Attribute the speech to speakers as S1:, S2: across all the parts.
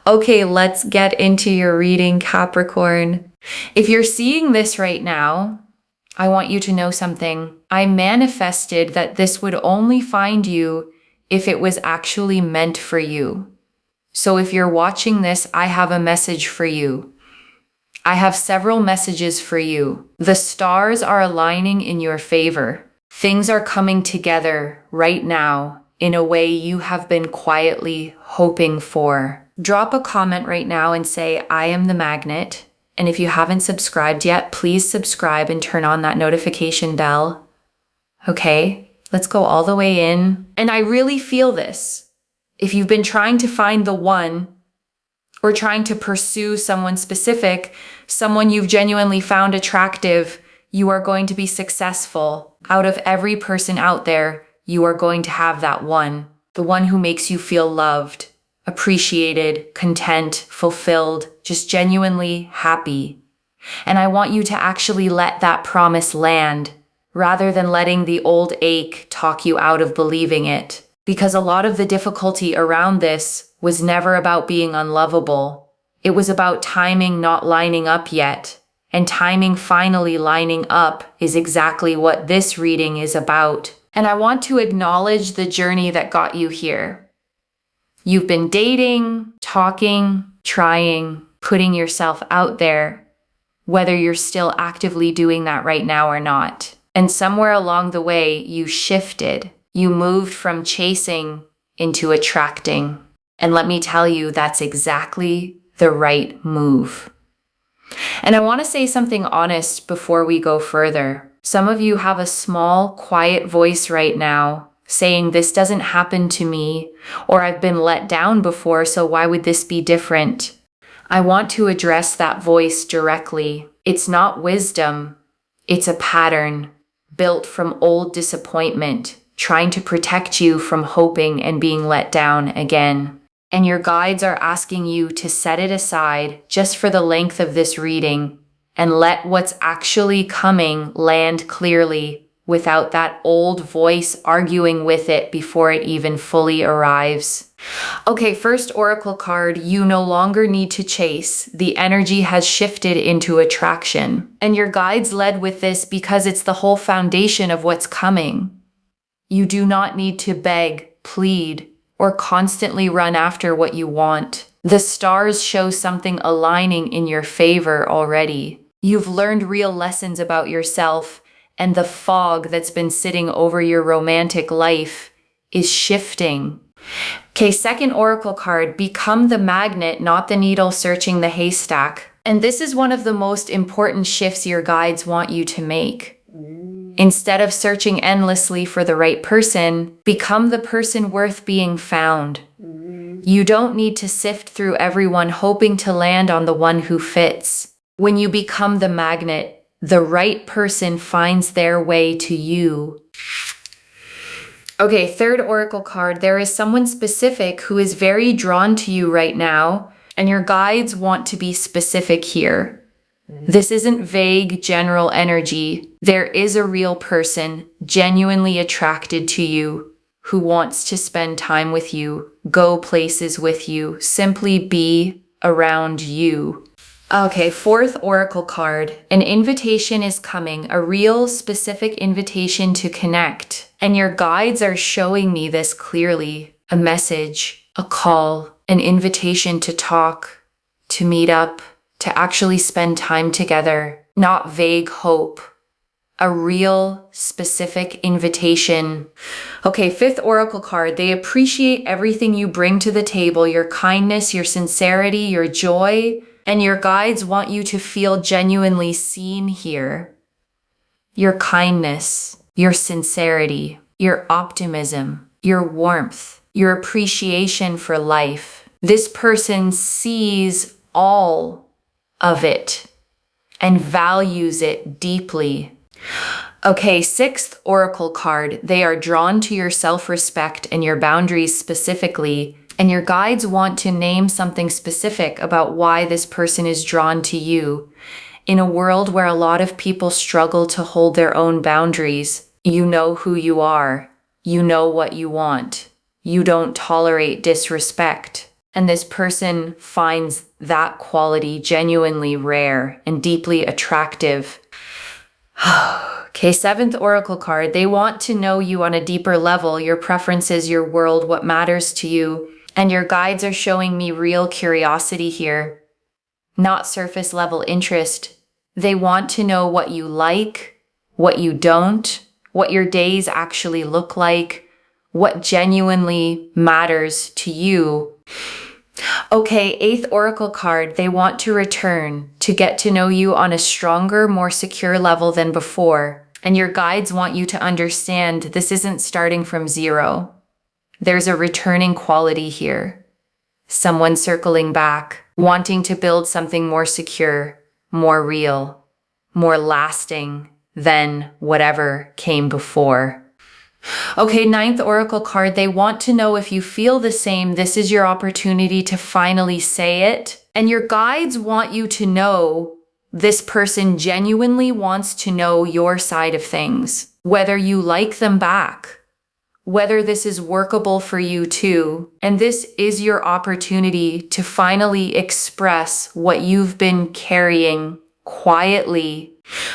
S1: Okay, let's get into your reading, Capricorn. If you're seeing this right now, I want you to know something. I manifested that this would only find you if it was actually meant for you. So if you're watching this, I have a message for you. I have several messages for you. The stars are aligning in your favor. Things are coming together right now in a way you have been quietly hoping for. Drop a comment right now and say, I am the magnet. And if you haven't subscribed yet, please subscribe and turn on that notification bell. Okay, let's go all the way in. And I really feel this. If you've been trying to find the one or trying to pursue someone specific, someone you've genuinely found attractive, you are going to be successful. Out of every person out there, you are going to have that one. The one who makes you feel loved, appreciated, content, fulfilled, just genuinely happy. And I want you to actually let that promise land rather than letting the old ache talk you out of believing it. Because a lot of the difficulty around this was never about being unlovable. It was about timing not lining up yet. And timing finally lining up is exactly what this reading is about. And I want to acknowledge the journey that got you here. You've been dating, talking, trying, putting yourself out there, whether you're still actively doing that right now or not. And somewhere along the way, you shifted. You moved from chasing into attracting. And let me tell you, that's exactly the right move. And I want to say something honest before we go further. Some of you have a small, quiet voice right now saying this doesn't happen to me, or I've been let down before, so why would this be different? I want to address that voice directly. It's not wisdom. It's a pattern built from old disappointment, trying to protect you from hoping and being let down again. And your guides are asking you to set it aside just for the length of this reading and let what's actually coming land clearly without that old voice arguing with it before it even fully arrives. Okay, first oracle card, you no longer need to chase. The energy has shifted into attraction. And your guides led with this because it's the whole foundation of what's coming. You do not need to beg, plead, or constantly run after what you want. The stars show something aligning in your favor already. You've learned real lessons about yourself, and the fog that's been sitting over your romantic life is shifting. Okay, second oracle card, become the magnet, not the needle searching the haystack. And this is one of the most important shifts your guides want you to make. Instead of searching endlessly for the right person, become the person worth being found. You don't need to sift through everyone hoping to land on the one who fits. When you become the magnet, the right person finds their way to you. Okay, third oracle card, there is someone specific who is very drawn to you right now, and your guides want to be specific here. This isn't vague, general energy. There is a real person genuinely attracted to you who wants to spend time with you, go places with you, simply be around you. Okay, fourth oracle card. An invitation is coming, a real specific invitation to connect. And your guides are showing me this clearly. A message, a call, an invitation to talk, to meet up, to actually spend time together. Not vague hope. A real specific invitation. Okay, fifth oracle card. They appreciate everything you bring to the table, your kindness, your sincerity, your joy. And your guides want you to feel genuinely seen here. Your kindness, your sincerity, your optimism, your warmth, your appreciation for life. This person sees all of it and values it deeply. Okay, sixth oracle card. They are drawn to your self-respect and your boundaries specifically. And your guides want to name something specific about why this person is drawn to you. In a world where a lot of people struggle to hold their own boundaries, you know who you are. You know what you want. You don't tolerate disrespect. And this person finds that quality genuinely rare and deeply attractive. Okay, 7th oracle card. They want to know you on a deeper level, your preferences, your world, what matters to you. And your guides are showing me real curiosity here, not surface level interest. They want to know what you like, what you don't, what your days actually look like, what genuinely matters to you. Okay, 8th oracle card. They want to return to get to know you on a stronger, more secure level than before. And your guides want you to understand this isn't starting from zero. There's a returning quality here. Someone circling back, wanting to build something more secure, more real, more lasting than whatever came before. Okay, 9th oracle card. They want to know if you feel the same. This is your opportunity to finally say it. And your guides want you to know this person genuinely wants to know your side of things, whether you like them back, whether this is workable for you too. And this is your opportunity to finally express what you've been carrying quietly.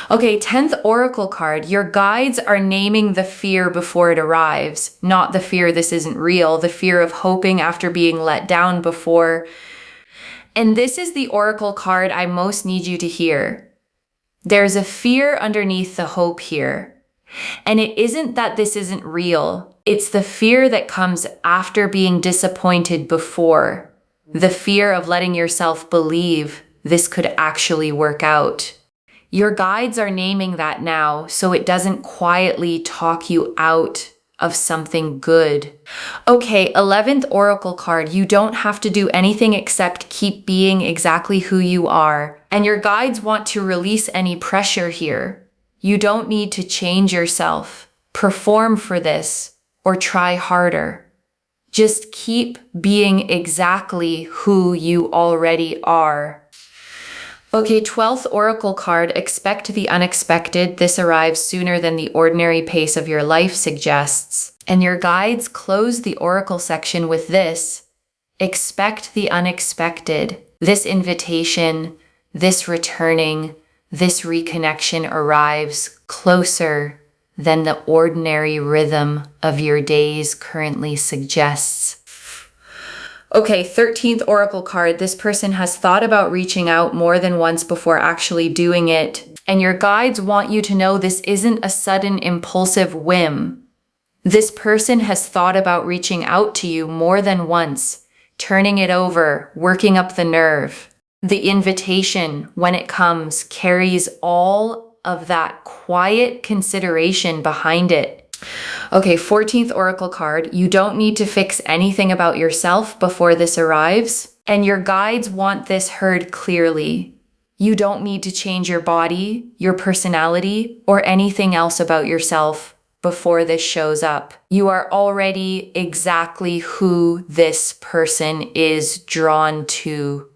S1: Okay, 10th oracle card. Your guides are naming the fear before it arrives, not the fear this isn't real, the fear of hoping after being let down before. And this is the oracle card I most need you to hear. There's a fear underneath the hope here. And it isn't that this isn't real. It's the fear that comes after being disappointed before. The fear of letting yourself believe this could actually work out. Your guides are naming that now so it doesn't quietly talk you out of something good. Okay, 11th oracle card. You don't have to do anything except keep being exactly who you are. And your guides want to release any pressure here. You don't need to change yourself, perform for this, or try harder. Just keep being exactly who you already are. Okay, 12th oracle card. Expect the unexpected. This arrives sooner than the ordinary pace of your life suggests. And your guides close the oracle section with this. Expect the unexpected. This invitation, this returning, this reconnection arrives closer than the ordinary rhythm of your days currently suggests. Okay, 13th oracle card. This person has thought about reaching out more than once before actually doing it. And your guides want you to know this isn't a sudden impulsive whim. This person has thought about reaching out to you more than once, turning it over, working up the nerve. The invitation, when it comes, carries all of that quiet consideration behind it. Okay, 14th oracle card. You don't need to fix anything about yourself before this arrives. And your guides want this heard clearly. You don't need to change your body, your personality, or anything else about yourself before this shows up. You are already exactly who this person is drawn to.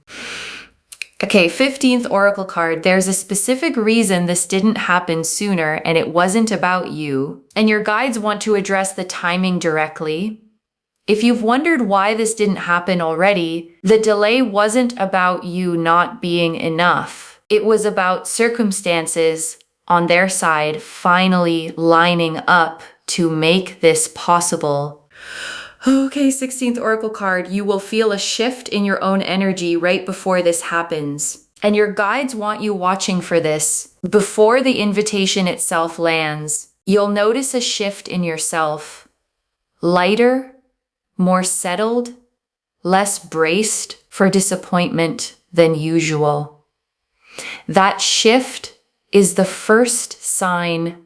S1: Okay, 15th oracle card. There's a specific reason this didn't happen sooner, and it wasn't about you. And your guides want to address the timing directly. If you've wondered why this didn't happen already, the delay wasn't about you not being enough. It was about circumstances on their side finally lining up to make this possible. Okay, 16th oracle card. You will feel a shift in your own energy right before this happens. And your guides want you watching for this. Before the invitation itself lands, you'll notice a shift in yourself. Lighter, more settled, less braced for disappointment than usual. That shift is the first sign.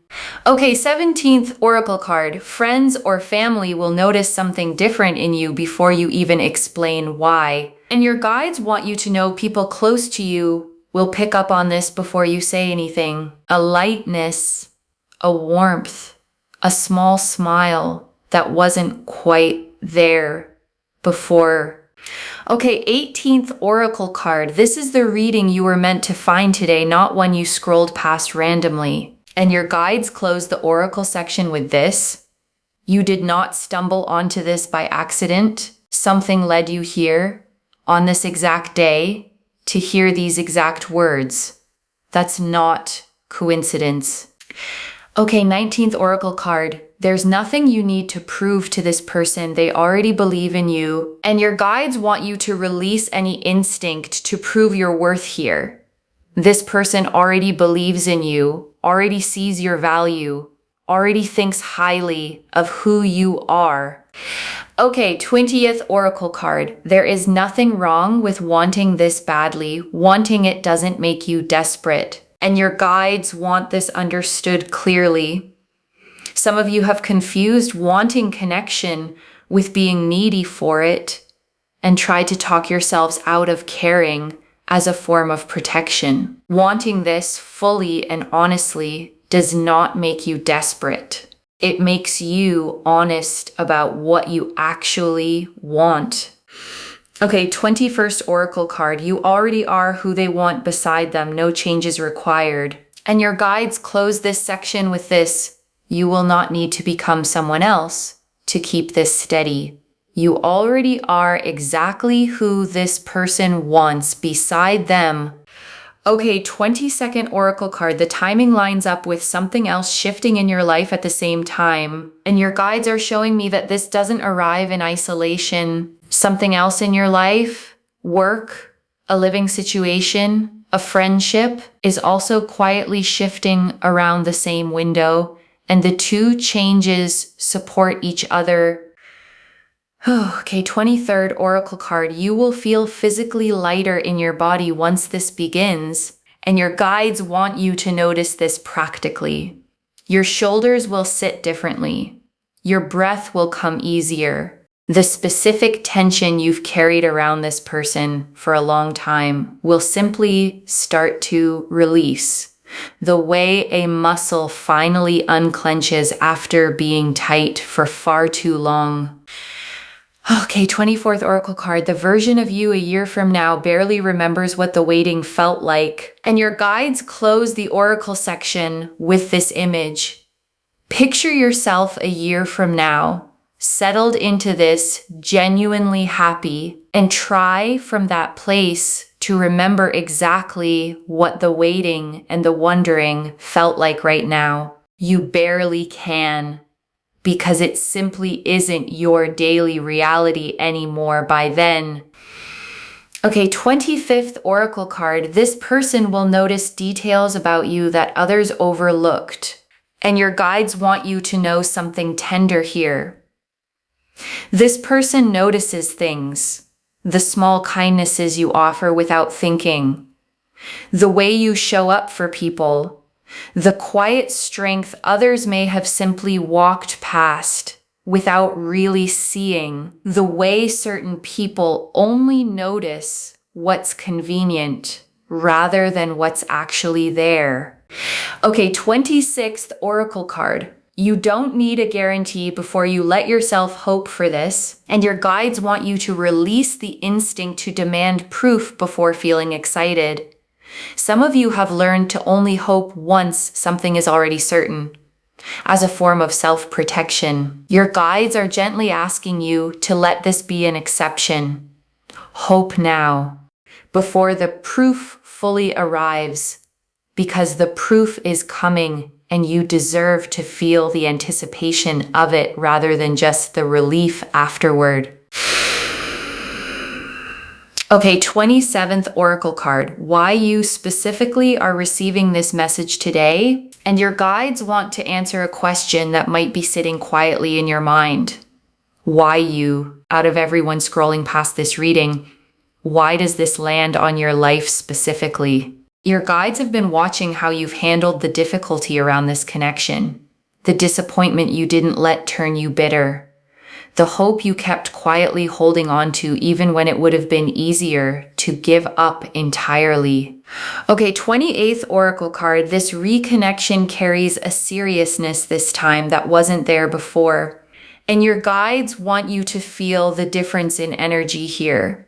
S1: Okay, 17th oracle card. Friends or family will notice something different in you before you even explain why. And your guides want you to know people close to you will pick up on this before you say anything. A lightness, a warmth, a small smile that wasn't quite there before. Okay, 18th oracle card. This is the reading you were meant to find today, not one you scrolled past randomly. And your guides close the oracle section with this. You did not stumble onto this by accident. Something led you here. on this exact day to hear these exact words. That's not coincidence. Okay, 19th Oracle card. There's nothing you need to prove to this person. They already believe in you, and your guides want you to release any instinct to prove your worth here. This person already believes in you, already sees your value, already thinks highly of who you are. Okay, 20th Oracle card. There is nothing wrong with wanting this badly. Wanting it doesn't make you desperate. And your guides want this understood clearly. Some of you have confused wanting connection with being needy for it and tried to talk yourselves out of caring as a form of protection. Wanting this fully and honestly does not make you desperate. It makes you honest about what you actually want. Okay, 21st Oracle card. You already are who they want beside them. No changes required. And your guides close this section with this. You will not need to become someone else to keep this steady. You already are exactly who this person wants beside them. Okay, 22nd Oracle card. The timing lines up with something else shifting in your life at the same time. And your guides are showing me that this doesn't arrive in isolation. Something else in your life, work, a living situation, a friendship is also quietly shifting around the same window. And the two changes support each other. Okay, 23rd Oracle card. You will feel physically lighter in your body once this begins, and your guides want you to notice this practically. Your shoulders will sit differently. Your breath will come easier. The specific tension you've carried around this person for a long time will simply start to release. The way a muscle finally unclenches after being tight for far too long. Okay, 24th Oracle card. The version of you a year from now barely remembers what the waiting felt like. And your guides close the Oracle section with this image. Picture yourself a year from now, settled into this, genuinely happy, and try from that place to remember exactly what the waiting and the wondering felt like right now. You barely can, because it simply isn't your daily reality anymore by then. Okay, 25th Oracle card. This person will notice details about you that others overlooked, and your guides want you to know something tender here. This person notices things, the small kindnesses you offer without thinking, the way you show up for people, the quiet strength others may have simply walked past without really seeing, the way certain people only notice what's convenient rather than what's actually there. Okay, 26th Oracle card. You don't need a guarantee before you let yourself hope for this, and your guides want you to release the instinct to demand proof before feeling excited. Some of you have learned to only hope once something is already certain, as a form of self-protection. Your guides are gently asking you to let this be an exception. Hope now, before the proof fully arrives, because the proof is coming and you deserve to feel the anticipation of it rather than just the relief afterward. Okay, 27th Oracle card. Why you specifically are receiving this message today, and your guides want to answer a question that might be sitting quietly in your mind. Why you? Out of everyone scrolling past this reading, why does this land on your life specifically? Your guides have been watching how you've handled the difficulty around this connection, the disappointment you didn't let turn you bitter, the hope you kept quietly holding on to even when it would have been easier to give up entirely. Okay, 28th Oracle card. This reconnection carries a seriousness this time that wasn't there before. And your guides want you to feel the difference in energy here.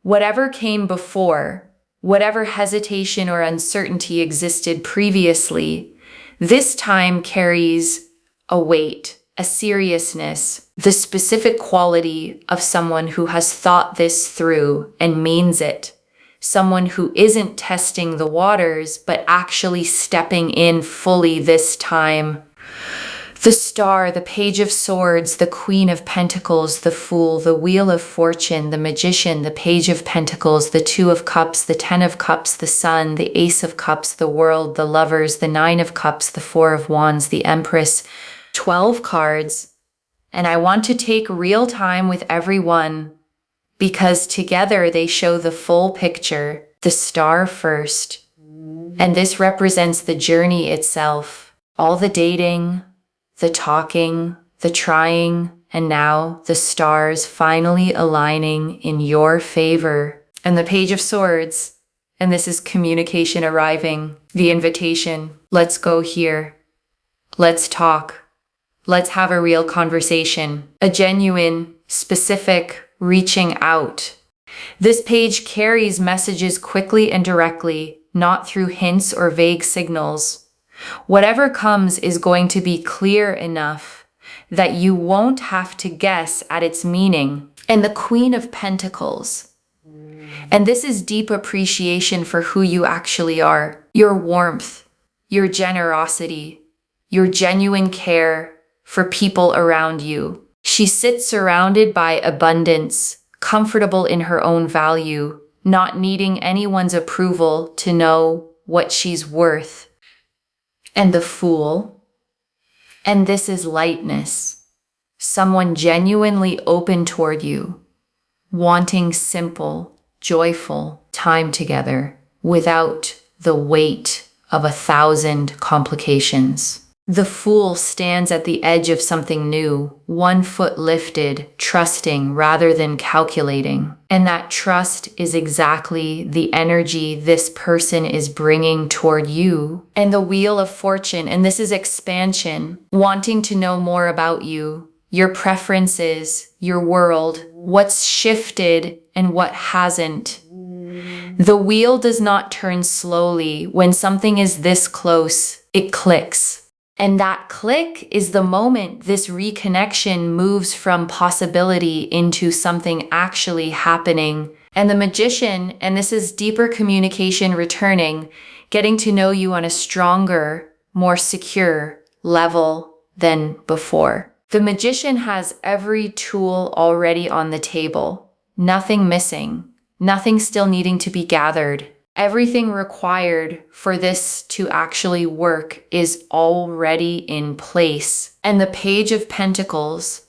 S1: Whatever came before, whatever hesitation or uncertainty existed previously, this time carries a weight, a seriousness, the specific quality of someone who has thought this through and means it. Someone who isn't testing the waters, but actually stepping in fully this time. The Star, the Page of Swords, the Queen of Pentacles, the Fool, the Wheel of Fortune, the Magician, the Page of Pentacles, the Two of Cups, the Ten of Cups, the Sun, the Ace of Cups, the World, the Lovers, the Nine of Cups, the Four of Wands, the Empress. 12 cards. And I want to take real time with everyone because together they show the full picture. The Star first. And this represents the journey itself. All the dating, the talking, the trying, and now the stars finally aligning in your favor. And the Page of Swords, and this is communication arriving, the invitation. Let's go here. Let's talk. Let's have a real conversation, a genuine, specific reaching out. This page carries messages quickly and directly, not through hints or vague signals. Whatever comes is going to be clear enough that you won't have to guess at its meaning. And the Queen of Pentacles. And this is deep appreciation for who you actually are. Your warmth, your generosity, your genuine care for people around you. She sits surrounded by abundance, comfortable in her own value, not needing anyone's approval to know what she's worth. And the Fool. And this is lightness. Someone genuinely open toward you, wanting simple, joyful time together without the weight of 1,000 complications. The Fool stands at the edge of something new, one foot lifted, trusting rather than calculating. And that trust is exactly the energy this person is bringing toward you. And the Wheel of Fortune, and this is expansion, wanting to know more about you, your preferences, your world, what's shifted and what hasn't. The wheel does not turn slowly. When something is this close, it clicks. And that click is the moment this reconnection moves from possibility into something actually happening. And the Magician, and this is deeper communication returning, getting to know you on a stronger, more secure level than before. The Magician has every tool already on the table, nothing missing, nothing still needing to be gathered. Everything required for this to actually work is already in place. And the Page of Pentacles,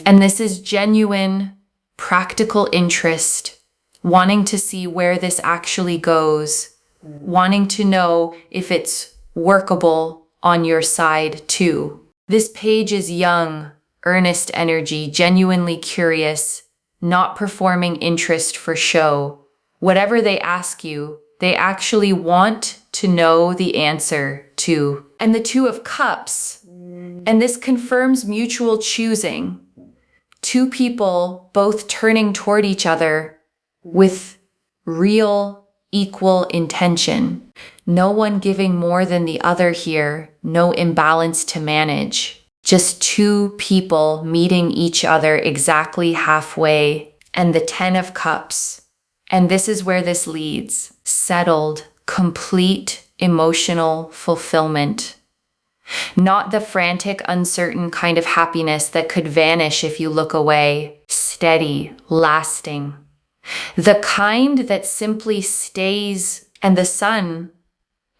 S1: and this is genuine, practical interest, wanting to see where this actually goes, wanting to know if it's workable on your side too. This page is young, earnest energy, genuinely curious, not performing interest for show. Whatever they ask you, they actually want to know the answer to. And the Two of Cups, and this confirms mutual choosing. Two people both turning toward each other with real, equal intention. No one giving more than the other here, no imbalance to manage. Just two people meeting each other exactly halfway. And the Ten of Cups. And this is where this leads. Settled, complete emotional fulfillment. Not the frantic, uncertain kind of happiness that could vanish if you look away. Steady, lasting. The kind that simply stays. And the Sun.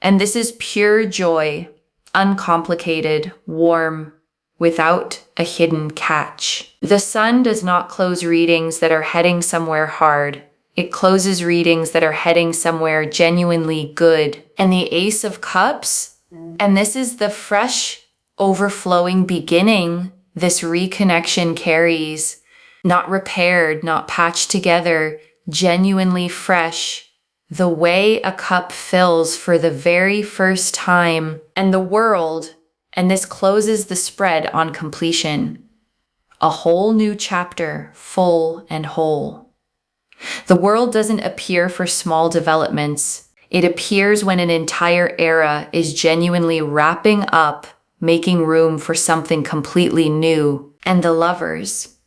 S1: And this is pure joy, uncomplicated, warm, without a hidden catch. The Sun does not close readings that are heading somewhere hard. It closes readings that are heading somewhere genuinely good. And the Ace of Cups, and this is the fresh, overflowing beginning this reconnection carries. Not repaired, not patched together, genuinely fresh. The way a cup fills for the very first time. And the World, and this closes the spread on completion. A whole new chapter, full and whole. The World doesn't appear for small developments. It appears when an entire era is genuinely wrapping up, making room for something completely new. And the Lovers.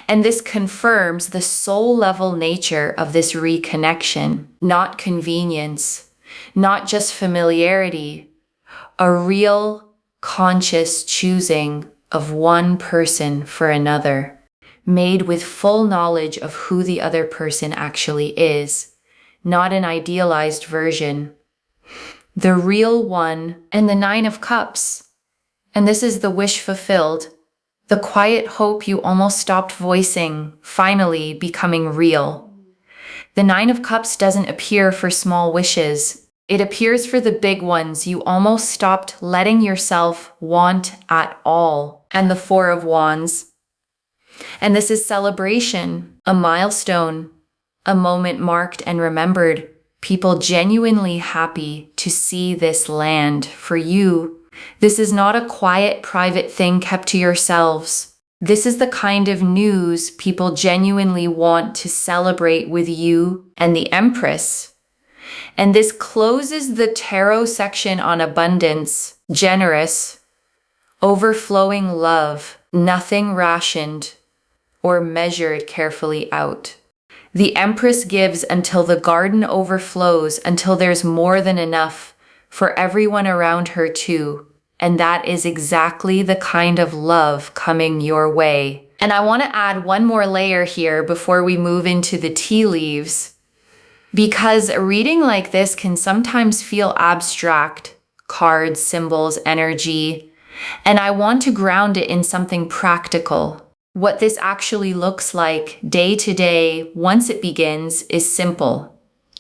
S1: And this confirms the soul-level nature of this reconnection, not convenience, not just familiarity, a real, conscious choosing of one person for another, made with full knowledge of who the other person actually is, not an idealized version. The real one. And the Nine of Cups. And this is the wish fulfilled. The quiet hope you almost stopped voicing, finally becoming real. The Nine of Cups doesn't appear for small wishes. It appears for the big ones you almost stopped letting yourself want at all. And the Four of Wands. And this is celebration, a milestone, a moment marked and remembered. People genuinely happy to see this land for you. This is not a quiet, private thing kept to yourselves. This is the kind of news people genuinely want to celebrate with you and the Empress. And this closes the tarot section on abundance, generous, overflowing love, nothing rationed or measured carefully out. The Empress gives until the garden overflows, until there's more than enough for everyone around her too. And that is exactly the kind of love coming your way. And I want to add one more layer here before we move into the tea leaves, because a reading like this can sometimes feel abstract, cards, symbols, energy, and I want to ground it in something practical. What this actually looks like day to day once it begins is simple.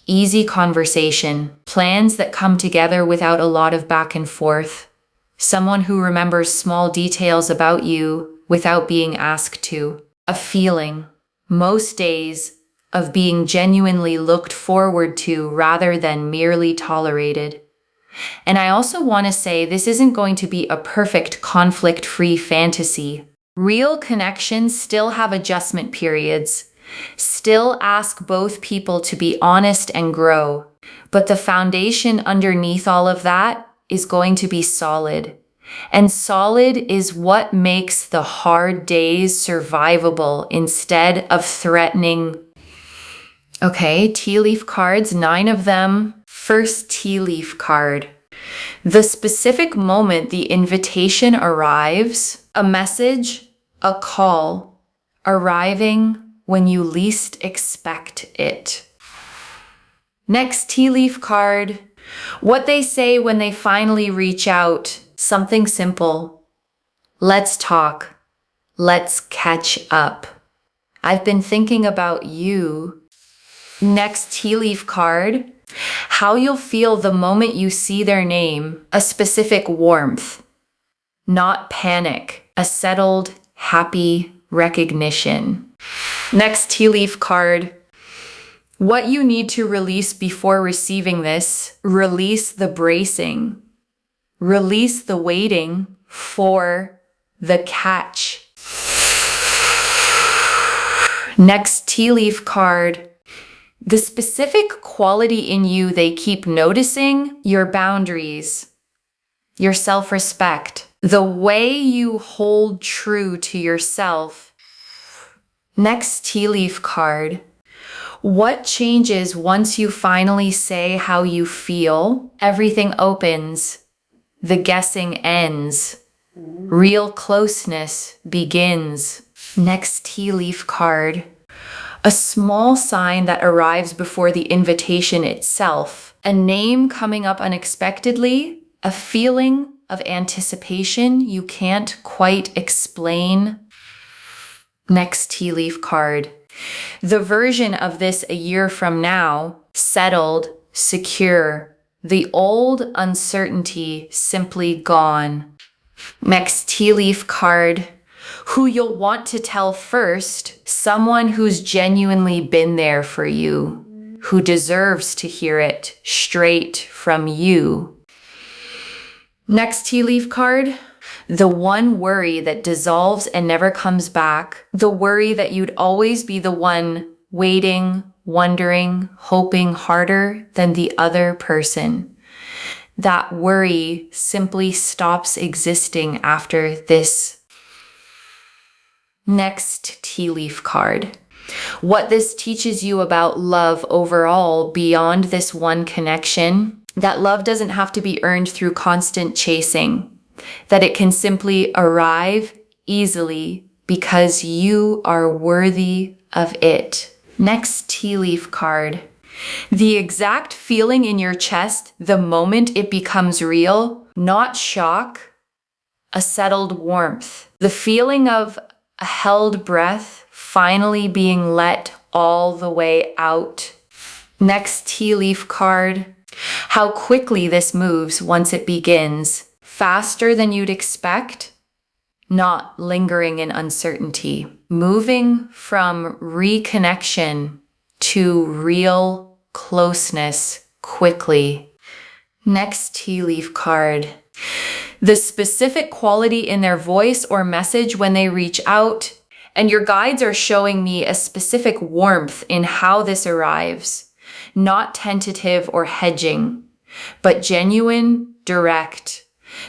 S1: Easy conversation, plans that come together without a lot of back and forth, someone who remembers small details about you without being asked to, a feeling, most days, of being genuinely looked forward to rather than merely tolerated. And I also want to say this isn't going to be a perfect conflict-free fantasy. Real connections still have adjustment periods, still ask both people to be honest and grow, but the foundation underneath all of that is going to be solid. And solid is what makes the hard days survivable instead of threatening. Okay, tea leaf cards, 9 of them. First tea leaf card. The specific moment the invitation arrives, a message, a call, arriving when you least expect it. Next tea leaf card. What they say when they finally reach out, something simple. Let's talk. Let's catch up. I've been thinking about you. Next tea leaf card. How you'll feel the moment you see their name, a specific warmth, not panic, a settled, happy recognition. Next tea leaf card. What you need to release before receiving this, release the bracing, release the waiting for the catch. Next tea leaf card. The specific quality in you they keep noticing, your boundaries, your self-respect, the way you hold true to yourself. Next tea leaf card. What changes once you finally say how you feel? Everything opens. The guessing ends. Real closeness begins. Next tea leaf card. A small sign that arrives before the invitation itself. A name coming up unexpectedly. A feeling of anticipation you can't quite explain. Next tea leaf card. The version of this a year from now, settled, secure, the old uncertainty simply gone. Next tea leaf card. Who you'll want to tell first, someone who's genuinely been there for you, who deserves to hear it straight from you. Next tea leaf card. The one worry that dissolves and never comes back. The worry that you'd always be the one waiting, wondering, hoping harder than the other person. that worry simply stops existing after this. Next tea leaf card. What this teaches you about love overall beyond this one connection, that love doesn't have to be earned through constant chasing, that it can simply arrive easily because you are worthy of it. Next tea leaf card. The exact feeling in your chest the moment it becomes real, not shock, a settled warmth. The feeling of a held breath finally being let all the way out. Next tea leaf card. How quickly this moves once it begins. Faster than you'd expect, not lingering in uncertainty. Moving from reconnection to real closeness quickly. Next tea leaf card. The specific quality in their voice or message when they reach out, and your guides are showing me a specific warmth in how this arrives. Not tentative or hedging, but genuine, direct.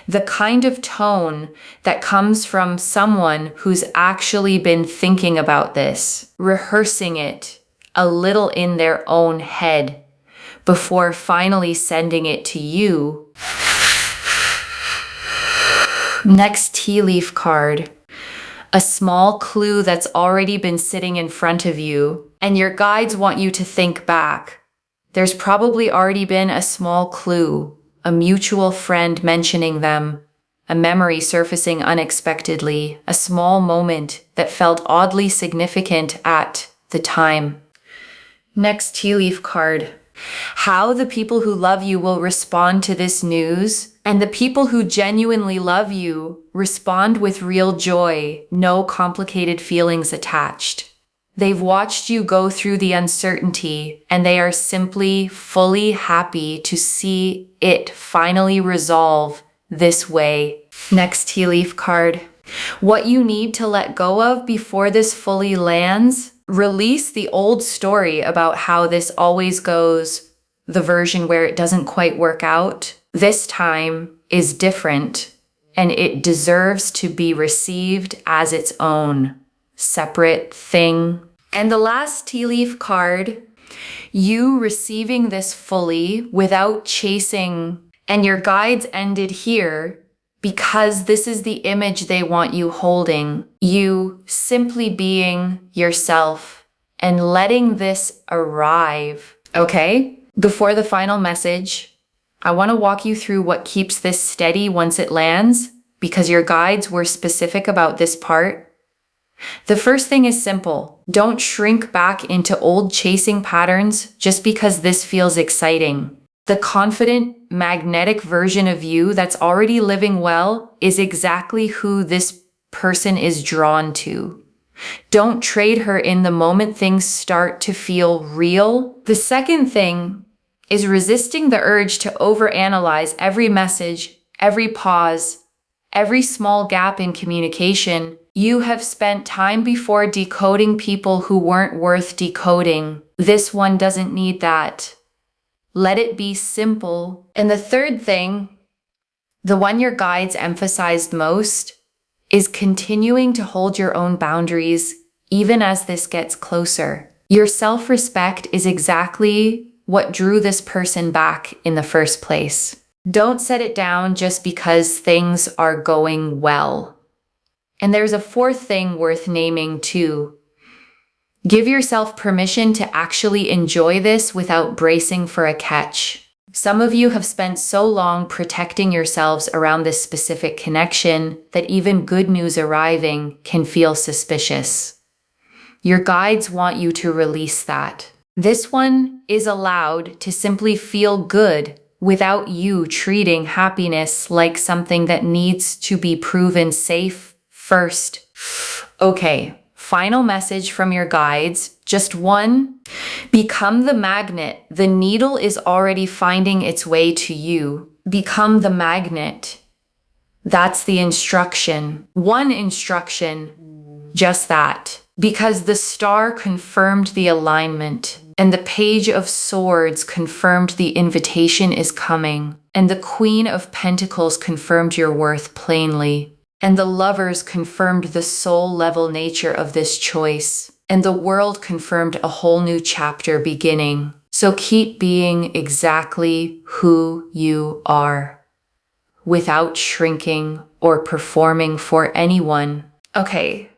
S1: The kind of tone that comes from someone who's actually been thinking about this, rehearsing it a little in their own head before finally sending it to you. Next tea leaf card. A small clue that's already been sitting in front of you, and your guides want you to think back. There's probably already been a small clue, a mutual friend mentioning them, a memory surfacing unexpectedly, a small moment that felt oddly significant at the time. Next tea leaf card. How the people who love you will respond to this news, and the people who genuinely love you respond with real joy, no complicated feelings attached. They've watched you go through the uncertainty, and they are simply fully happy to see it finally resolve this way. Next tea leaf card. What you need to let go of before this fully lands. Release the old story about how this always goes, the version where it doesn't quite work out. This time is different, and it deserves to be received as its own separate thing. And the last tea leaf card, you receiving this fully without chasing, and your guides ended here because this is the image they want you holding. You simply being yourself and letting this arrive. Okay? Before the final message, I want to walk you through what keeps this steady once it lands, because your guides were specific about this part. The first thing is simple. Don't shrink back into old chasing patterns just because this feels exciting. The confident, magnetic version of you that's already living well is exactly who this person is drawn to. Don't trade her in the moment things start to feel real. The second thing is resisting the urge to overanalyze every message, every pause, every small gap in communication. You have spent time before decoding people who weren't worth decoding. This one doesn't need that. Let it be simple. And the third thing, the one your guides emphasized most, is continuing to hold your own boundaries even as this gets closer. Your self-respect is exactly what drew this person back in the first place. Don't set it down just because things are going well. And there's a fourth thing worth naming too. Give yourself permission to actually enjoy this without bracing for a catch. Some of you have spent so long protecting yourselves around this specific connection that even good news arriving can feel suspicious. Your guides want you to release that. This one is allowed to simply feel good without you treating happiness like something that needs to be proven safe first. Okay. Final message from your guides, just one. Become the magnet. The needle is already finding its way to you. Become the magnet. That's the instruction. One instruction, just that. Because the star confirmed the alignment, and the Page of Swords confirmed the invitation is coming. And the Queen of Pentacles confirmed your worth plainly. And the Lovers confirmed the soul-level nature of this choice. And the World confirmed a whole new chapter beginning. So keep being exactly who you are, without shrinking or performing for anyone. Okay,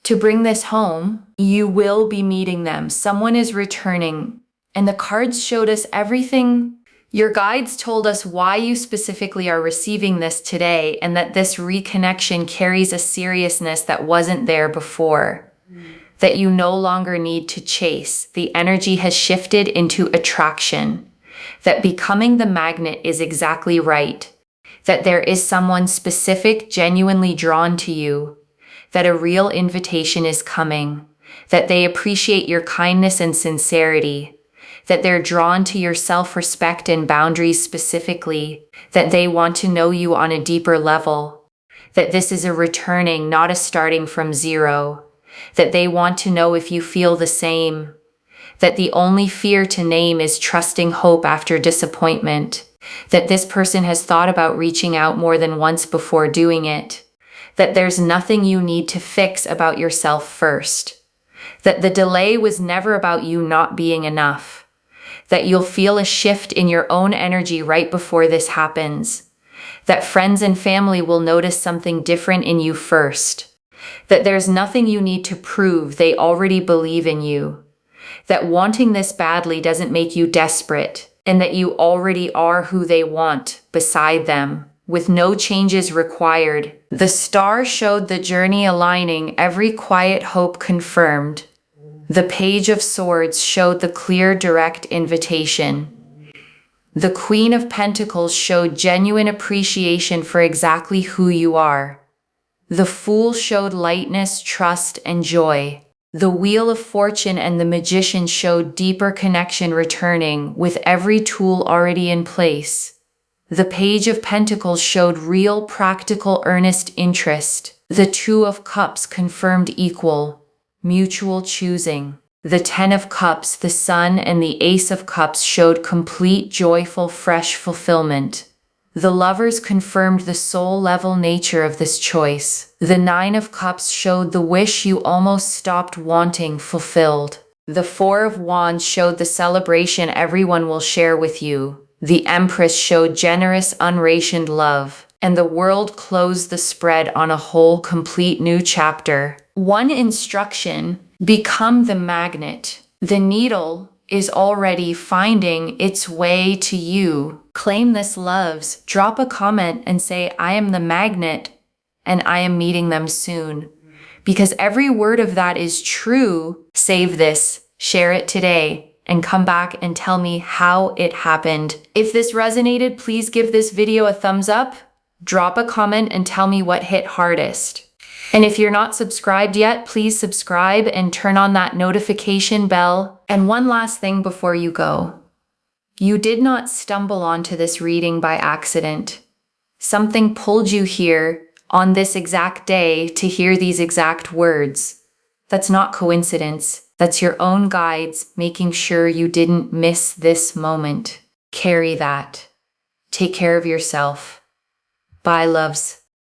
S1: to bring this home, you will be meeting them. Someone is returning, and the cards showed us everything. Your guides told us why you specifically are receiving this today, and that this reconnection carries a seriousness that wasn't there before. That you no longer need to chase. The energy has shifted into attraction. That becoming the magnet is exactly right. That there is someone specific genuinely drawn to you. That a real invitation is coming. That they appreciate your kindness and sincerity. That they're drawn to your self-respect and boundaries specifically. That they want to know you on a deeper level. That this is a returning, not a starting from zero. That they want to know if you feel the same. That the only fear to name is trusting hope after disappointment. That this person has thought about reaching out more than once before doing it. That there's nothing you need to fix about yourself first. That the delay was never about you not being enough. That you'll feel a shift in your own energy right before this happens. That friends and family will notice something different in you first. That there's nothing you need to prove, they already believe in you. That wanting this badly doesn't make you desperate, and that you already are who they want beside them, with no changes required. The star showed the journey aligning, every quiet hope confirmed. The Page of Swords showed the clear, direct invitation. The Queen of Pentacles showed genuine appreciation for exactly who you are. The Fool showed lightness, trust, and joy. The Wheel of Fortune and the Magician showed deeper connection returning, with every tool already in place. The Page of Pentacles showed real, practical, earnest interest. The Two of Cups confirmed equal, mutual choosing. The Ten of Cups, the Sun, and the Ace of Cups showed complete, joyful, fresh fulfillment. The Lovers confirmed the soul-level nature of this choice. The Nine of Cups showed the wish you almost stopped wanting fulfilled. The Four of Wands showed the celebration everyone will share with you. The Empress showed generous, unrationed love. And the World closed the spread on a whole, complete new chapter. One instruction: become the magnet. The needle is already finding its way to you. Claim this, loves. Drop a comment and say, I am the magnet and I am meeting them soon. Because every word of that is true. Save this, share it today, and come back and tell me how it happened. If this resonated, please give this video a thumbs up. Drop a comment and tell me what hit hardest. And if you're not subscribed yet, please subscribe and turn on that notification bell. And one last thing before you go. You did not stumble onto this reading by accident. Something pulled you here on this exact day to hear these exact words. That's not coincidence. That's your own guides making sure you didn't miss this moment. Carry that. Take care of yourself. Bye, loves.